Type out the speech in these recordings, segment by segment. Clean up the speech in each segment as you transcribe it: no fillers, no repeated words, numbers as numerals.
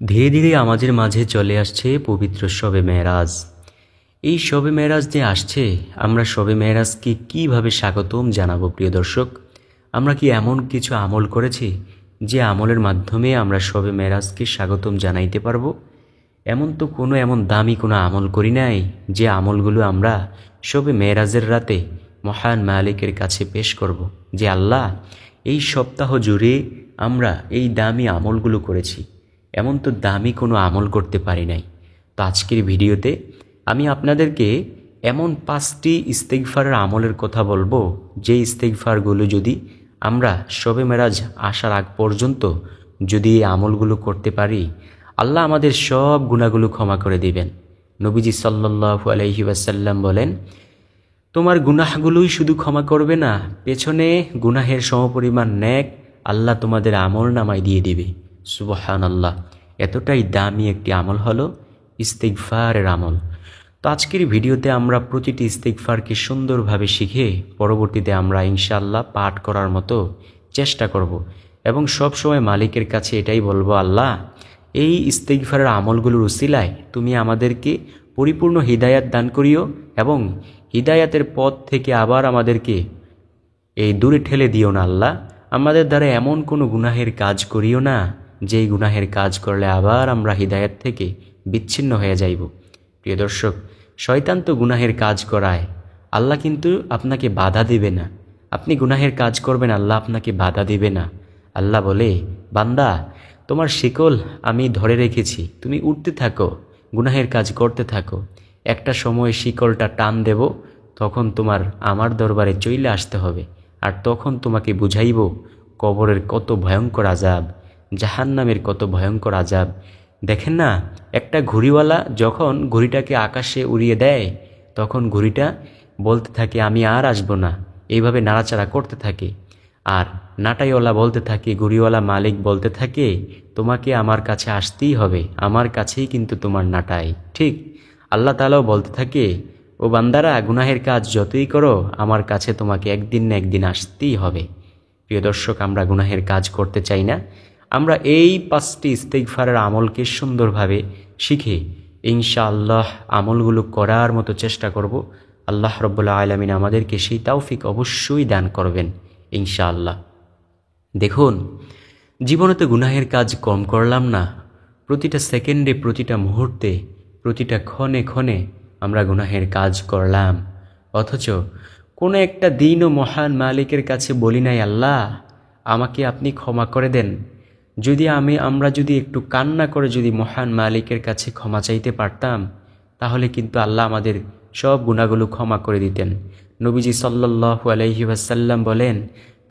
ধীরে ধীরে আমাদের মাঝে চলে আসছে পবিত্র শবে মেরাজ। এই শবে মেরাজ যে আসছে, আমরা শবে মেরাজকে কীভাবে স্বাগতম জানাবো? প্রিয় দর্শক, আমরা কি এমন কিছু আমল করেছি যে আমলের মাধ্যমে আমরা শবে মেরাজকে স্বাগতম জানাইতে পারবো? এমন তো এমন দামি কোনো আমল করি নাই যে আমলগুলো আমরা শবে মেরাজের রাতে মহান মালিকের কাছে পেশ করব যে আল্লাহ, এই সপ্তাহ জুড়ে আমরা এই দামি আমলগুলো করেছি। এমন তো দামি কোনো আমল করতে পারি নাই। তো আজকের ভিডিওতে আমি আপনাদেরকে এমন 5টি ইস্তেগফারের আমলের কথা বলবো, যে ইস্তেগফারগুলো যদি আমরা শবে মেরাজ আসার আগ পর্যন্ত যদি এই আমলগুলো করতে পারি, আল্লাহ আমাদের সব গুনাহগুলো ক্ষমা করে দিবেন। নবীজি সাল্লাল্লাহু আলাইহি ওয়াসাল্লাম বলেন, তোমার গুনাহগুলোই শুধু ক্ষমা করবে না, পেছনে গুনাহের সমপরিমাণ নেক আল্লাহ তোমাদের আমল নামায় দিয়ে দিবে। সুবহানাল্লাহ, এতটাই দামি একটি আমল হলো ইস্তেগফারের আমল। তো আজকের ভিডিওতে আমরা প্রতিটি ইস্তেগফারকে সুন্দরভাবে শিখে পরবর্তীতে আমরা ইনশাআল্লাহ পাঠ করার মতো চেষ্টা করব এবং সব সময় মালিকের কাছে এটাই বলবো, আল্লাহ, এই ইস্তেগফারের আমলগুলোর উসিলায় তুমি আমাদেরকে পরিপূর্ণ হিদায়াত দান করিও এবং হিদায়াতের পথ থেকে আবার আমাদেরকে এই দূরে ঠেলে দিও না। আল্লাহ, আমাদের দ্বারা এমন কোনো গুনাহের কাজ করিও না যেই গুনাহের কাজ করলে আবার আমরা হিদায়াত থেকে বিচ্ছিন্ন হয়ে যাইব। প্রিয় দর্শক, শয়তান তো গুনাহের কাজ করায়, আল্লাহ কিন্তু আপনাকে বাধা দিবে না। আপনি গুনাহের কাজ করবেন, আল্লাহ আপনাকে বাধা দিবে না। আল্লাহ বলে, বান্দা, তোমার শিকল আমি ধরে রেখেছি, তুমি উঠতে থাকো, গুনাহের কাজ করতে থাকো। একটা সময় শিকলটা টান দেব, তখন তোমার আমার দরবারে চইলে আসতে হবে, আর তখন তোমাকে বুঝাইব কবরের কত ভয়ঙ্কর আযাব, জাহান্নামের কত ভয়ঙ্কর আযাব। দেখেন না, একটা ঘুড়িওয়ালা যখন ঘুড়িটাকে আকাশে উড়িয়ে দেয়, তখন ঘুড়িটা বলতে থাকে আমি আর আসবো না, এইভাবে নাড়াচাড়া করতে থাকে। আর নাটাইওয়ালা বলতে থাকে, ঘুড়িওয়ালা মালিক বলতে থাকে, তোমাকে আমার কাছে আসতেই হবে, আমার কাছেই কিন্তু তোমার নাটাই। ঠিক আল্লাহ তাআলাও বলতে থাকে, ও বান্দারা, গুনাহের কাজ যতই করো, আমার কাছে তোমাকে একদিন না একদিন আসতেই হবে। প্রিয় দর্শক, আমরা গুনাহের কাজ করতে চাই না। আমরা এই 5টি ইস্তেগফারের আমলকে সুন্দরভাবে শিখে ইনশাআল্লাহ আমলগুলো করার মতো চেষ্টা করব। আল্লাহ রাব্বুল আলামিন আমাদেরকে সেই তৌফিক অবশ্যই দান করবেন ইনশাআল্লাহ। দেখুন, জীবনে তো গুনাহের কাজ কম করলাম না, প্রতিটা সেকেন্ডে, প্রতিটা মুহূর্তে, প্রতিটা ক্ষণে ক্ষণে আমরা গুনাহের কাজ করলাম। অথচ কোনো একটা দিনও মহান মালিকের কাছে বলি নাই, আল্লাহ, আমাকে আপনি ক্ষমা করে দেন। যদি আমরা যদি একটু কান্না করে যদি মহান মালিকের কাছে ক্ষমা চাইতে পারতাম, তাহলে কিন্তু আল্লাহ আমাদের সব গুনাহগুলো ক্ষমা করে দিতেন। নবীজি সাল্লাল্লাহু আলাইহি ওয়াসাল্লাম বলেন,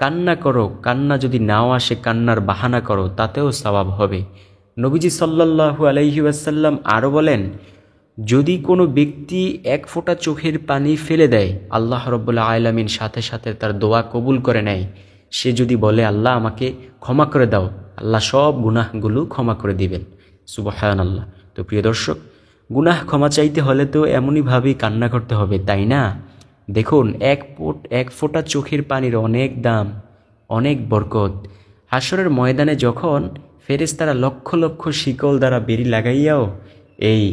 কান্না করো, কান্না যদি নাও আসে কান্নার বাহানা করো, তাতেও সওয়াব হবে। নবীজি সাল্লাল্লাহু আলাইহি ওয়াসাল্লাম আরও বলেন, যদি কোনো ব্যক্তি এক ফোঁটা চোখের পানি ফেলে দেয়, আল্লাহ রাব্বুল আলামিন সাথে সাথে তার দোয়া কবুল করে নেয়। সে যদি বলে, আল্লাহ, আমাকে ক্ষমা করে দাও, আল্লাহ সব গুনাহগুলো ক্ষমা করে দিবেন। সুবহানাল্লাহ। তো প্রিয় দর্শক, গুনাহ ক্ষমা চাইতে হলে তো এমনইভাবেই কান্না করতে হবে, তাই না? দেখুন, এক ফোঁটা চোখের পানির অনেক দাম, অনেক বরকত। হাসরের ময়দানে যখন ফেরেশতারা লক্ষ লক্ষ শিকল দ্বারা বেড়ি লাগাইয়াও এই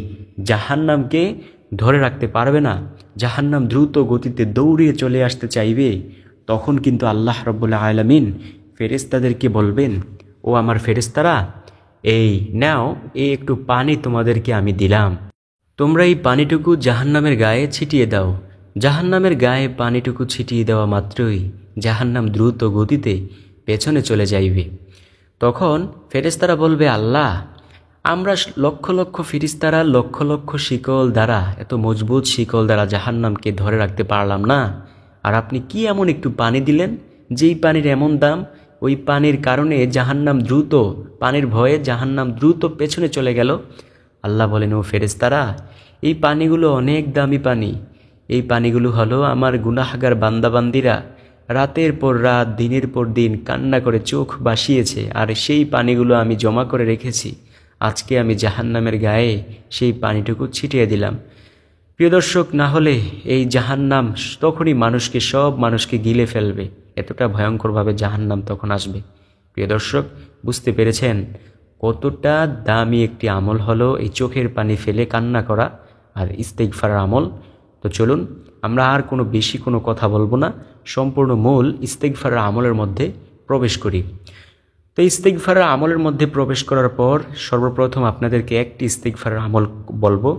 জাহান্নামকে ধরে রাখতে পারবে না, জাহান্নাম দ্রুত গতিতে দৌড়িয়ে চলে আসতে চাইবে, তখন কিন্তু আল্লাহ রাব্বুল আলামিন ফেরেশতাদেরকে বলবেন, ও আমার ফেরেশতারা, এই নাও, এই একটু পানি তোমাদেরকে আমি দিলাম, তোমরা এই পানিটুকু জাহান্নামের গায়ে ছিটিয়ে দাও। জাহান্নামের গায়ে পানিটুকু ছিটিয়ে দেওয়া মাত্রই জাহান্নাম দ্রুত গতিতে পেছনে চলে যাইবে। তখন ফেরেশতারা বলবে, আল্লাহ, আমরা লক্ষ লক্ষ ফেরেশতারা লক্ষ লক্ষ শিকল দ্বারা, এত মজবুত শিকল দ্বারা জাহান্নামকে ধরে রাখতে পারলাম না, আর আপনি কি এমন একটু পানি দিলেন, যেই পানির এমন দাম, ওই পানির কারণে জাহান্নাম দ্রুত, পানির ভয়ে জাহান্নাম দ্রুত পেছনে চলে গেল। আল্লাহ বলেন, ও ফেরেশতারা, এই পানিগুলো অনেক দামি পানি, এই পানিগুলো হলো আমার গুনাহগার বান্দাবান্দিরা রাতের পর রাত, দিনের পর দিন কান্না করে চোখ বাসিয়েছে, আর সেই পানিগুলো আমি জমা করে রেখেছি, আজকে আমি জাহান্নামের গায়ে সেই পানিটুকু ছিটিয়ে দিলাম। প্রিয় দর্শক, না হলে এই জাহান্নাম তখনই সব মানুষকে গিলে ফেলবে, এতটা ভয়ঙ্করভাবে জাহান্নাম তখন আসবে। প্রিয় দর্শক, বুঝতে পেরেছেন কতটা দামি একটি আমল হলো এই চোখের পানি ফেলে কান্না করা আর ইস্তেগফারের আমল। তো চলুন আমরা আর বেশি কোনো কথা বলবো না, সম্পূর্ণ মূল ইস্তেগফারের আমলের মধ্যে প্রবেশ করি। তো ইস্তেগফারের আমলের মধ্যে প্রবেশ করার পর সর্বপ্রথম আপনাদেরকে একটি ইস্তেগফারের আমল বলবো,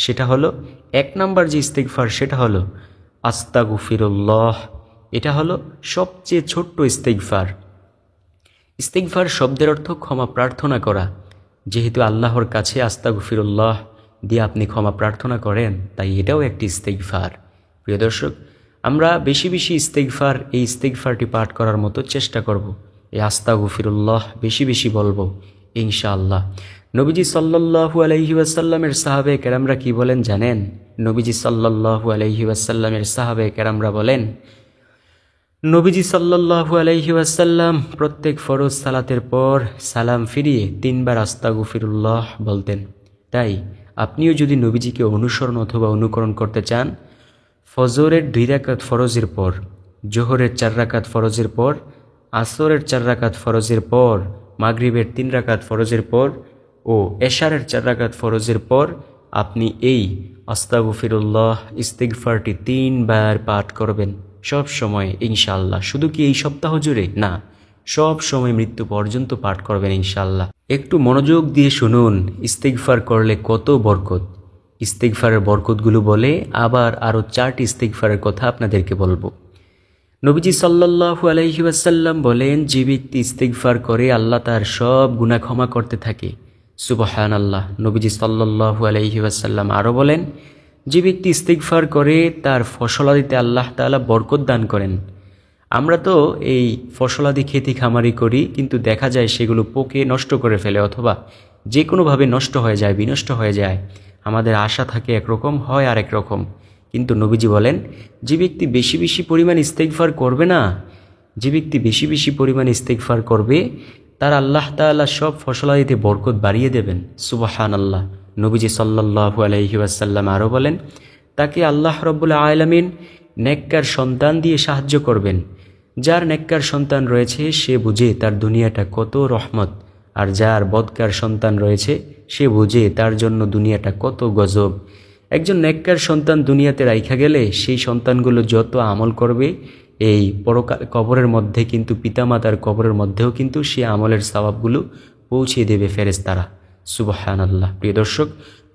সেটা হলো 1 নম্বর যে ইস্তেগফার সেটা হলো আস্তাগফিরুল্লাহ। এটা হলো সবচেয়ে ছোট্ট ইস্তেগফার। ইস্তেগফার শব্দের অর্থ ক্ষমা প্রার্থনা করা। যেহেতু আল্লাহর কাছে আস্তাগফিরুল্লাহ দিয়ে আপনি ক্ষমা প্রার্থনা করেন, তাই এটাও একটি ইস্তেগফার। প্রিয় দর্শক, আমরা বেশি বেশি এই ইস্তেগফারটি পাঠ করার মতো চেষ্টা করব। এই আস্তাগফিরুল্লাহ বেশি বেশি বলবো ইনশাআল্লাহ। নবীজি সাল্লাল্লাহু আলাইহি ওয়াসাল্লামের সাহাবে কেরামরা কি বলেন জানেন? নবীজি সাল্লাল্লাহু আলাইহি ওয়াসাল্লামের সাহাবে কেরামরা বলেন, নবীজি সাল্লাল্লাহু আলাইহি ওয়াসাল্লাম প্রত্যেক ফরজ সালাতের পর সালাম ফিরিয়ে 3 বার আস্তাগফিরুল্লাহ বলতেন। তাই আপনিও যদি নবীজিকে অনুসরণ অথবা অনুকরণ করতে চান, ফজরের 2 রাকাত ফরজের পর, জোহরের 4 রাকাত ফরজের পর, আসরের 4 রাকাত ফরজের পর, মাগরিবের 3 রাকাত ফরজের পর ও এশারের 4 রাকাত ফরজের পর আপনি এই আস্তাগফিরুল্লাহ ইস্তেগফারটি 3 বার পাঠ করবেন সব সময় ইনশাআল্লাহ। শুধু কি এই সপ্তাহ জুড়ে না, সব সময় মৃত্যু পর্যন্ত পাঠ করবেন ইনশাআল্লাহ। একটু মনোযোগ দিয়ে শুনুন ইস্তেগফার করলে কত বরকত। ইস্তেগফারের বরকতগুলো বলে আবার আরও 4টি ইস্তেগফারের কথা আপনাদেরকে বলবো। নবীজি সাল্লাল্লাহু আলাইহি ওয়াসাল্লাম বলেন, যে ব্যক্তি ইস্তেগফার করে আল্লাহ তার সব গুনাহ ক্ষমা করতে থাকে। সুবহানাল্লাহ। নবীজি সাল্লাল্লাহু আলাইহি ওয়াসাল্লাম আরও বলেন, যে ব্যক্তি ইস্তেগফার করে তার ফসলাদিতে আল্লাহ তাআলা বরকত দান করেন। আমরা তো এই ফসলাদি খেতি খামারি করি, কিন্তু দেখা যায় সেগুলো পোকে নষ্ট করে ফেলে অথবা যে কোনোভাবে নষ্ট হয়ে যায়, বিনষ্ট হয়ে যায়। আমাদের আশা থাকে একরকম, হয় আরেক রকম। কিন্তু নবীজি বলেন, যে ব্যক্তি বেশি বেশি পরিমাণ ইস্তেগফার করবে না, যে ব্যক্তি বেশি বেশি পরিমাণ ইস্তেগফার করবে, তার আল্লাহ তাআলা সব ফসলাদিতে বরকত বাড়িয়ে দেবেন। সুবহানাল্লাহ। নবীজি সাল্লাল্লাহু আলাইহি ওয়াসাল্লাম আরও বলেন, তাকে আল্লাহ রাব্বুল আলামিন নেককার সন্তান দিয়ে সাহায্য করবেন। যার নেককার সন্তান রয়েছে সে বুঝে তার দুনিয়াটা কত রহমত, আর যার বদকার সন্তান রয়েছে সে বুঝে তার জন্য দুনিয়াটা কত গজব। একজন নেককার সন্তান দুনিয়াতে রাইখা গেলে সেই সন্তানগুলো যত আমল করবে, এই পরকাল কবরের মধ্যে কিন্তু পিতামাতার কবরের মধ্যেও কিন্তু সে আমলের সওয়াবগুলো পৌঁছে দেবে ফেরেশতারা। সুবহানাল্লাহ। প্রিয় দর্শক,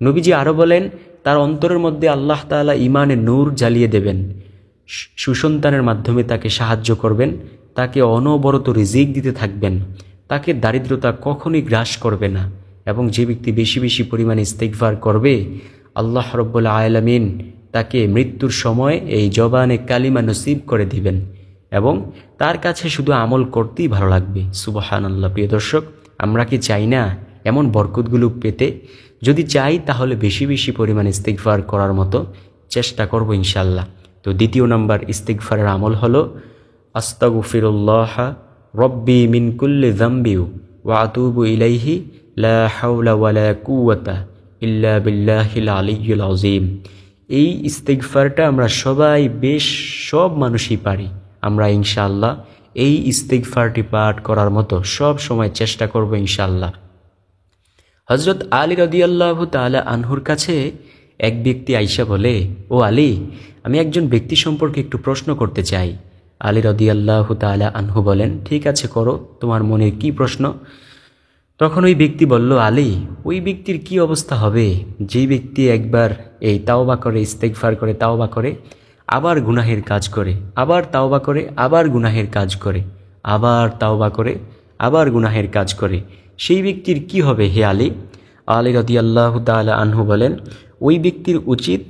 নবীজি আরও বলেন, তার অন্তরের মধ্যে আল্লাহ তাআলা ঈমানের নূর জ্বালিয়ে দেবেন। সুসন্তানের মাধ্যমে তাকে সাহায্য করবেন, তাকে অনবরত রিজিক দিতে থাকবেন, তাকে দারিদ্রতা কখনোই গ্রাস করবে না। এবং যে ব্যক্তি বেশি বেশি পরিমাণে ইস্তেগফার করবে, আল্লাহ রাব্বুল আলামিন তাকে মৃত্যুর সময় এই জবানে কালিমা নসিব করে দিবেন এবং তার কাছে শুধু আমল করতেই ভালো লাগবে। সুবহানাল্লাহ। প্রিয় দর্শক, আমরা কি চাই না এমন বরকতগুলো পেতে? যদি চাই তাহলে বেশি বেশি পরিমাণে ইস্তেগফার করার মতো চেষ্টা করব ইনশাআল্লাহ। তো 2 নম্বর ইস্তেগফারের আমল হলো আস্তাগফিরুল্লাহ রব্বি মিন কুল্লি যামবি ওয়া আতুবু ইলাইহি লা হাওলা ওয়ালা কুওয়াতা ইল্লা বিল্লাহিল আলিয়্যিল আযীম। এই ইস্তেগফারটা আমরা সবাই সব মানুষই পারি। আমরা ইনশাআল্লাহ এই ইস্তেগফারটি পাঠ করার মতো সব সময় চেষ্টা করব ইনশাআল্লাহ। হযরত আলী রাদিয়াল্লাহু তাআলা আনহুর কাছে এক ব্যক্তি আইসা বলে, ও আলী, আমি একজন ব্যক্তি সম্পর্কে একটু প্রশ্ন করতে চাই। আলী রাদিয়াল্লাহু তাআলা আনহু বলেন, ঠিক আছে করো, তোমার মনের কি প্রশ্ন? তখন ওই ব্যক্তি বলল, আলী, ওই ব্যক্তির কি অবস্থা হবে যেই ব্যক্তি একবার এই তাওবা করে, ইস্তেগফার করে, তাওবা করে, আবার গুনাহের কাজ করে, আবার তাওবা করে, আবার গুনাহের কাজ করে, আবার তাওবা করে, আবার গুনাহের কাজ করে, সেই ব্যক্তির কি হবে হে আলী? আলী রাদিয়াল্লাহু তাআলা আনহু বলেন, ওই ব্যক্তির উচিত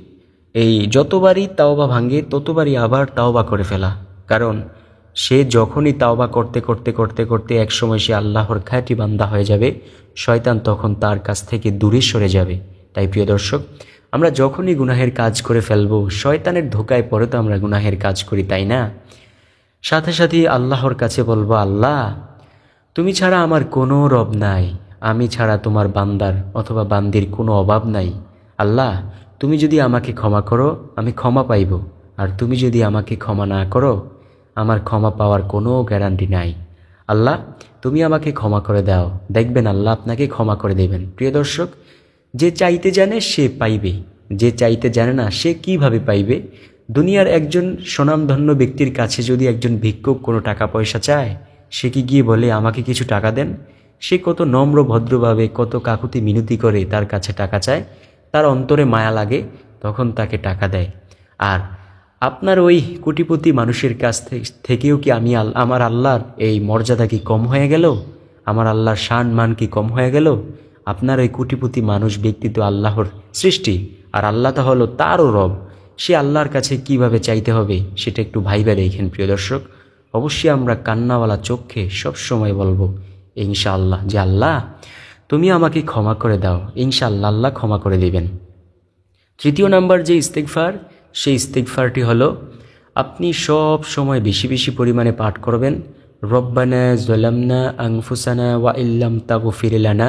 এই যতবারই তাওবা ভাঙে ততবারই আবার তাওবা করে ফেলা। কারণ সে যখনই তাওবা করতে করতে করতে করতে একসময় সে আল্লাহর খাঁটি বান্দা হয়ে যাবে, শয়তান তখন তার কাছ থেকে দূরে সরে যাবে। তাই প্রিয় দর্শক, আমরা যখনই গুনাহের কাজ করে ফেলব, শয়তানের ধোকায় পড়ে তো আমরা গুনাহের কাজ করি, তাই না? সাথে সাথে আল্লাহর কাছে বলবো, আল্লাহ, তুমি ছাড়া আমার কোনো রব নাই, আমি ছাড়া তোমার বান্দার অথবা বান্দির কোনো অভাব নাই। আল্লাহ, তুমি যদি আমাকে ক্ষমা করো আমি ক্ষমা পাইব, আর তুমি যদি আমাকে ক্ষমা না করো আমার ক্ষমা পাওয়ার কোনো গ্যারান্টি নাই। আল্লাহ, তুমি আমাকে ক্ষমা করে দাও, দেখবেন আল্লাহ আপনাকে ক্ষমা করে দেবেন। প্রিয় দর্শক, যে চাইতে জানে সে পাইবে, যে চাইতে জানে না সে কিভাবে পাইবে? দুনিয়ার একজন স্বনামধন্য ব্যক্তির কাছে যদি একজন ভিক্ষুক কোনো টাকা পয়সা চায়, সে কি গিয়ে বলে আমাকে কিছু টাকা দেন? সে কত নম্র ভদ্রভাবে, কত কাকুতি মিনতি করে তার কাছে টাকা চায়, তার অন্তরে মায়া লাগে, তখন তাকে টাকা দেয়। আর আপনার ওই কোটিপতি মানুষের কাছ থেকেও কি আমার আল্লাহর এই মর্যাদা কি কম হয়ে গেল? আমার আল্লাহর শান মান কি কম হয়ে গেল? আপনার ওই কোটিপতি মানুষ ব্যক্তি তো আল্লাহর সৃষ্টি, আর আল্লাহ তো হলো তারও রব। সে আল্লাহর কাছে কিভাবে চাইতে হবে সেটা একটু ভাইবা দেখেন। প্রিয় দর্শক, অবশ্যই আমরা কান্নাওয়ালা চোখে সবসময় বলবো ইনশাআল্লাহ যে আল্লাহ তুমি আমাকে ক্ষমা করে দাও। ইনশাআল্লাহ আল্লাহ ক্ষমা করে দিবেন। তৃতীয় নাম্বার যে ইস্তিগফার, সেই ইস্তিগফারটি হলো আপনি সব সময় বেশি বেশি পরিমাণে পাঠ করবেন, রব্বানা যালামনা আনফুসানা ওয়া ইল্লাম তাগফির লানা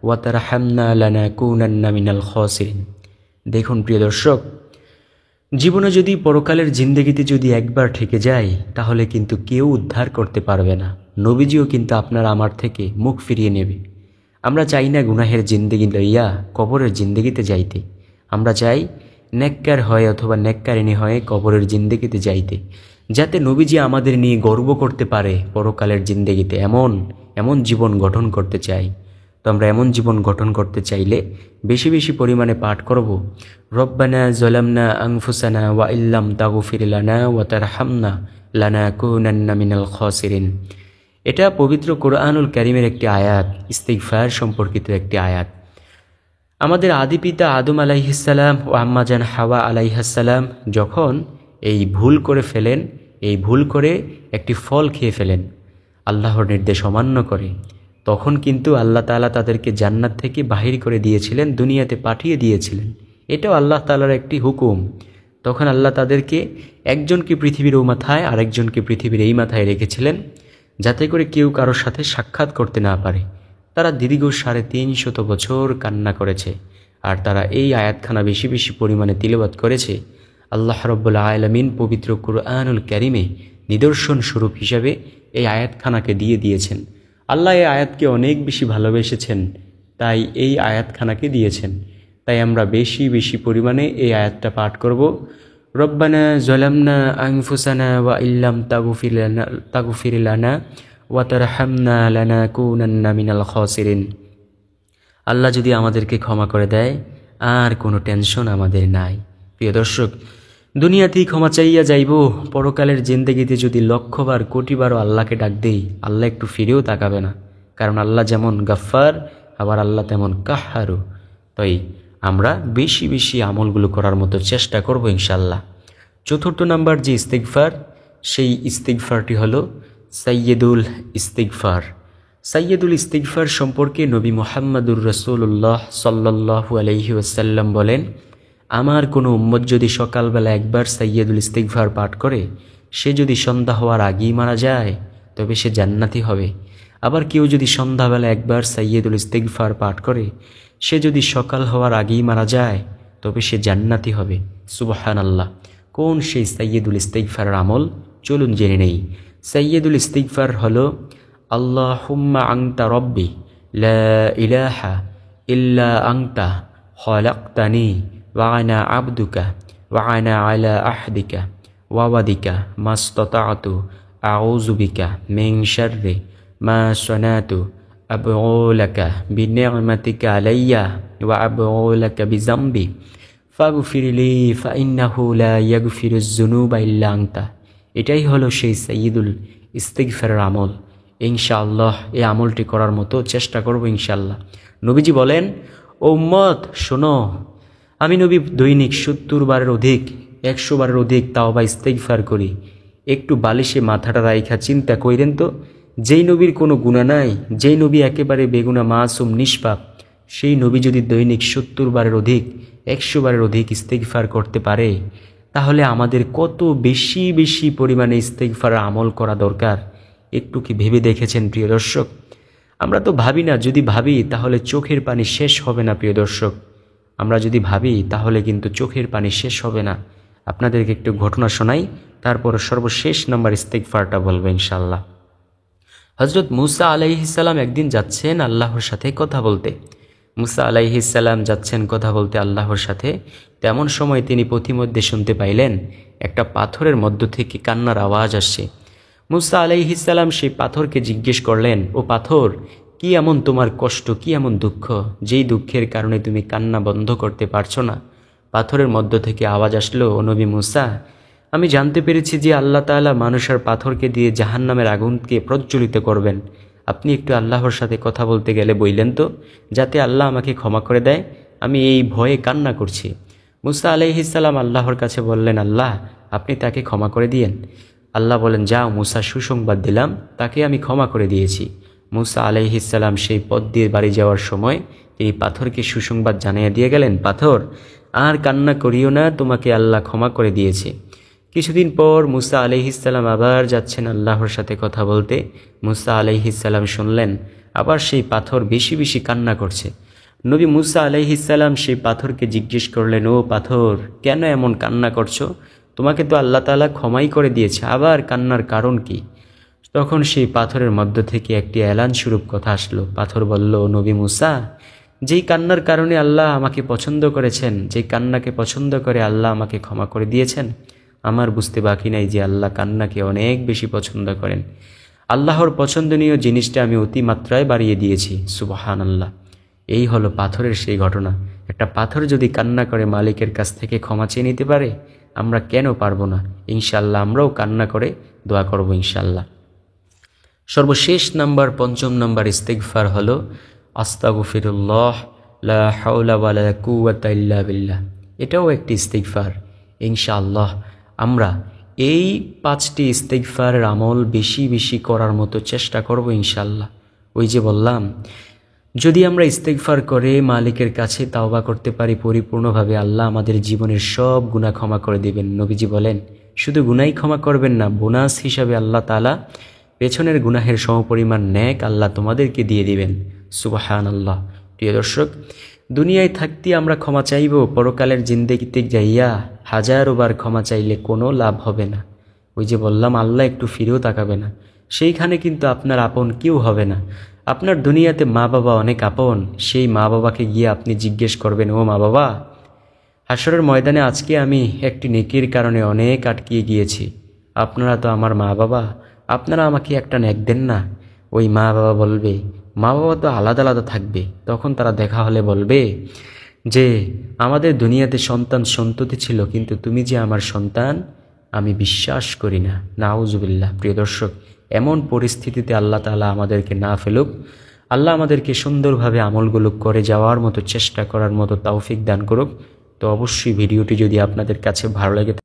ওয়া তারহামনা লানাকুনান্না মিনাল খাসিরিন। দেখুন প্রিয় দর্শক, জীবনে যদি পরকালের জিন্দেগিতে যদি একবার ঠেকে যায়, তাহলে কিন্তু কেউ উদ্ধার করতে পারবে না। নবীজিও কিন্তু আপনার আমার থেকে মুখ ফিরিয়ে নেবে। আমরা চাই না গুনাহের জিন্দেগি লইয়া কবরের জিন্দেগিতে যাইতে, আমরা চাই নেককার হয় অথবা নেককারিনী হয়ে কবরের জিন্দেগিতে যাইতে, যাতে নবীজি আমাদের নিয়ে গর্ব করতে পারে পরকালের জিন্দেগিতে। এমন জীবন গঠন করতে চাই। তো আমরা এমন জীবন গঠন করতে চাইলে বেশি বেশি পরিমাণে পাঠ করব, রব্বানা যালামনা আনফুসানা ওয়া ইল্লাম তাগফির লানা ওয়া তারহামনা লানাকুনান্না মিনাল খাসিরিন। এটা পবিত্র কোরআনুল কারীমের একটি আয়াত, ইস্তিগফার সম্পর্কিত একটি আয়াত। আমাদের আদি পিতা আদম আলাইহিসসালাম ও আম্মাজান হাওয়া আলাইহিসসালাম যখন এই ভুল করে ফেলেন, এই ভুল করে একটি ফল খেয়ে ফেলেন আল্লাহর নির্দেশ অমান্য করে, তখন কিন্তু আল্লাহ তাআলা তাদেরকে জান্নাত থেকে বাহির করে দিয়েছিলেন, দুনিয়াতে পাঠিয়ে দিয়েছিলেন। এটাও আল্লাহ তাআলার একটি হুকুম। তখন আল্লাহ তাদেরকে একজনকে পৃথিবীর ও মাথায় আরেকজনকে পৃথিবীর এই মাথায় রেখেছিলেন, যাতে করে কেউ কারোর সাথে সাক্ষাৎ করতে না পারে। তারা দীর্ঘ 350 বছর কান্না করেছে, আর তারা এই আয়াতখানা বেশি বেশি পরিমাণে তিলাওয়াত করেছে। আল্লাহ রাব্বুল আলামিন পবিত্র কুরআনুল কারীমে নিদর্শন স্বরূপ হিসাবে এই আয়াতখানাকে দিয়েছেন। আল্লাহ এই আয়াতকে অনেক বেশি ভালোবেসেছেন, তাই এই আয়াতখানাকে দিয়েছেন। তাই আমরা বেশি বেশি পরিমাণে এই আয়াতটা পাঠ করব, রব্বানা যালামনা আনফুসানা ওয়া ইল্লাম তাগফির লানা ওয়া তারহামনা লানাকুনান্না মিনাল খাসিরিন। আল্লাহ যদি আমাদেরকে ক্ষমা করে দেয়, আর কোনো টেনশন আমাদের নাই। প্রিয় দর্শক, দুনিয়াতেই ক্ষমা চাইয়া যাইব, পরকালের জিন্দেগিতে যদি লক্ষবার কোটিবারও আল্লাহকে ডাক দেই, আল্লাহ একটু ফিরেও তাকাবে না। কারণ আল্লাহ যেমন গাফফার, আবার আল্লাহ তেমন কাহ্হারু। তাই আমরা বেশি বেশি আমলগুলো করার মতো চেষ্টা করব ইনশাআল্লাহ। চতুর্থ নাম্বার যে ইস্তিগফার, সেই ইস্তিগফারটি হলো সাইয়্যিদুল ইস্তিগফার। সাইয়্যিদুল ইস্তিগফার সম্পর্কে নবী মুহাম্মদুর রাসূলুল্লাহ সাল্লাল্লাহু আলাইহি ওয়াসাল্লাম বলেন, আমার কোনো উম্মত যদি সকালবেলা একবার সাইয়্যিদুল ইস্তিগফার পাঠ করে, সে যদি সন্ধ্যা হওয়ার আগেই মারা যায়, তবে সে জান্নাতি হবে। আবার কেউ যদি সন্ধ্যাবেলা একবার সাইয়্যিদুল ইস্তিগফার পাঠ করে, সে যদি সকাল হওয়ার আগেই মারা যায়, তবে সে জান্নাতি হবে। সুবহানাল্লাহ। কোন সেই সাইয়্যিদুল ইস্তিগফারের আমল? চলুন জেনে নেই। সাইয়্যিদুল ইস্তিগফার হলো আল্লাহুম্মা আনতা রব্বি লা ইলাহা ইল্লা আনতা খালাকতানি ওয়া আনা আবদুকা ওয়া আনা আলা আহদিকা ওয়া ওয়াদিকা মাসতাতাতু আউযু বিকা মিন শাররি মা সানাতু আবউ লাকা বিনি'মাতিকা আলাইয়া ওয়া আবউ লাকা বিযামবি ফাগফিরলি ফাইন্নাহু লা ইয়াগফিরুয যুনুবা ইল্লা আনতা। এটাই হলো সেই সাইয়্যিদুল ইস্তিগফারের আমল। ইনশাআল্লাহ এই আমলটি করার মতো চেষ্টা করব ইনশাআল্লাহ। নবীজি বলেন, ও উম্মত শোনো, আমি নবী দৈনিক 70 বারের অধিক, 100 বারের অধিক তাওবা ইস্তিগফার করি। একটু বালিশে মাথাটা রাইখা চিন্তা কইরেন তো, যেই নবীর কোনো গুনাহ নাই, যেই নবী একেবারে বেগুনা মাসুম নিষ্পাপ, সেই নবী যদি দৈনিক 70 বারের অধিক, 100 বারের অধিক ইস্তিগফার করতে পারে, তাহলে আমাদের কত বেশি বেশি পরিমাণে ইস্তিগফারের আমল করা দরকার। একটু কি ভেবে দেখেছেন প্রিয় দর্শক? আমরা তো ভাবি না, যদি ভাবি তাহলে চোখের পানি শেষ হবে না প্রিয় দর্শক। আমরা যদি ভাবি তাহলে কিন্তু চোখের পানি শেষ হবে না। আপনাদেরকে একটু ঘটনা শোনাই, তারপর সর্বশেষ নাম্বার ইস্তিগফারটা বলবো ইনশাআল্লাহ। হজরত মুসা আলাইহিসসালাম একদিন যাচ্ছেন আল্লাহর সাথে কথা বলতে। মুসা আলাইহিসসালাম যাচ্ছেন কথা বলতে আল্লাহর সাথে। তেমন সময় তিনি পথিমধ্যে শুনতে পাইলেন একটা পাথরের মধ্য থেকে কান্নার আওয়াজ আসছে। মুসা আলাইহিসসালাম সেই পাথরকে জিজ্ঞেস করলেন, ও পাথর, কি এমন তোমার কষ্ট, কি এমন দুঃখ, যেই দুঃখের কারণে তুমি কান্না বন্ধ করতে পারছো না? পাথরের মধ্য থেকে আওয়াজ আসলো, ও নবী মুসা, আমি জানতে পেরেছি যে আল্লাহ তাআলা মানুষ আর পাথরকে দিয়ে জাহান্নামের আগুনকে প্রজ্বলিত করবেন। আপনি একটু আল্লাহর সাথে কথা বলতে গেলে বললেন তো, যাতে আল্লাহ আমাকে ক্ষমা করে দেয়। আমি এই ভয়ে কান্না করছি। মুসা আলাইহিসসালাম আল্লাহর কাছে বললেন, আল্লাহ আপনি তাকে ক্ষমা করে দিয়েন। আল্লাহ বলেন, যাও মুসা, সুসংবাদ দিলাম, তাকে আমি ক্ষমা করে দিয়েছি। মুসা আলাইহিসসালাম সেই পথ দিয়ে বাড়ি যাওয়ার সময় তিনি পাথরকে সুসংবাদ জানিয়ে দিয়ে গেলেন, পাথর আর কান্না করিও না, তোমাকে আল্লাহ ক্ষমা করে দিয়েছে। কিছুদিন পর মুসা আলাইহিসসালাম আবার যাচ্ছেন আল্লাহর সাথে কথা বলতে। মুসা আলাইহিসসালাম শুনলেন আবার সেই পাথর বেশি বেশি কান্না করছে। নবী মুসা আলাইহিসসালাম সেই পাথরকে জিজ্ঞেস করলেন, ও পাথর, কেন এমন কান্না করছো? তোমাকে তো আল্লাহ তাআলা ক্ষমাই করে দিয়েছে, আবার কান্নার কারণ কি? তখন সেই পাথরের মধ্য থেকে একটি এলান স্বরূপ কথা আসলো। পাথর বলল, নবী মুসা, যেই কান্নার কারণে আল্লাহ আমাকে পছন্দ করেছেন, যেই কান্নাকে পছন্দ করে আল্লাহ আমাকে ক্ষমা করে দিয়েছেন, আমার বুঝতে বাকি নাই যে আল্লাহ কান্নাকে অনেক বেশি পছন্দ করেন। আল্লাহর পছন্দনীয় জিনিসটা আমি অতিমাত্রায় বাড়িয়ে দিয়েছি। সুবহানাল্লাহ। এই হলো পাথরের সেই ঘটনা। একটা পাথর যদি কান্না করে মালিকের কাছ থেকে ক্ষমা চেয়ে নিতে পারে, আমরা কেন পারবো না? ইনশাআল্লাহ আমরাও কান্না করে দোয়া করব ইনশাআল্লাহ। সর্বশেষ নাম্বার, ৫ম নাম্বার ইস্তিগফার হলো আস্তাগফিরুল্লাহ লা হাওলা ওয়ালা কুওয়াতা ইল্লা বিল্লাহ। এটাও একটি ইস্তিগফার। ইনশাআল্লাহ আমরা এই 5টি ইস্তিগফারের আমল বেশি বেশি করার মতো চেষ্টা করব ইনশাআল্লাহ। ওই যে বললাম, যদি আমরা ইস্তিগফার করে মালিকের কাছে তাওবা করতে পারি পরিপূর্ণভাবে, আল্লাহ আমাদের জীবনের সব গুনাহ ক্ষমা করে দিবেন। নবীজি বলেন, শুধু গুনাহই ক্ষমা করবেন না, বোনাস হিসাবে আল্লাহ তাআলা পেছনের গুনাহের সমপরিমাণ নেক আল্লাহ তোমাদেরকে দিয়ে দিবেন। সুবহানাল্লাহ। প্রিয় দর্শক, দুনিয়ায় থাকতে আমরা ক্ষমা চাইব, পরকালের জিন্দেগিতে যাইয়া হাজারোবার ক্ষমা চাইলে কোনো লাভ হবে না। ওই যে বললাম, আল্লাহ একটু ফিরেও তাকাবে না। সেইখানে কিন্তু আপনার আপন কেউ হবে না। আপনার দুনিয়াতে মা বাবা অনেক আপন। সেই মা বাবাকে গিয়ে আপনি জিজ্ঞেস করবেন, ও মা বাবা, হাসরের ময়দানে আজকে আমি একটি নেকির কারণে অনেক আটকিয়ে গিয়েছি, আপনারা তো আমার মা বাবা, আপনারা আমাকে একটা নেক দেন না। ওই মা বাবা বলবে, মা বাবা তো আলাদা আলাদা থাকবে, তখন তারা দেখা হলে বলবে যে আমাদের দুনিয়াতে সন্তান সন্ততি ছিল, কিন্তু তুমি যে আমার সন্তান আমি বিশ্বাস করি না। নাউজুবিল্লাহ। প্রিয় দর্শক, এমন পরিস্থিতিতে আল্লাহ তাআলা আমাদেরকে না ফেলুক। আল্লাহ আমাদেরকে সুন্দরভাবে আমলগুলো করে যাওয়ার মতো চেষ্টা করার মতো তৌফিক দান করুক। তো অবশ্যই ভিডিওটি যদি আপনাদের কাছে ভালো লাগে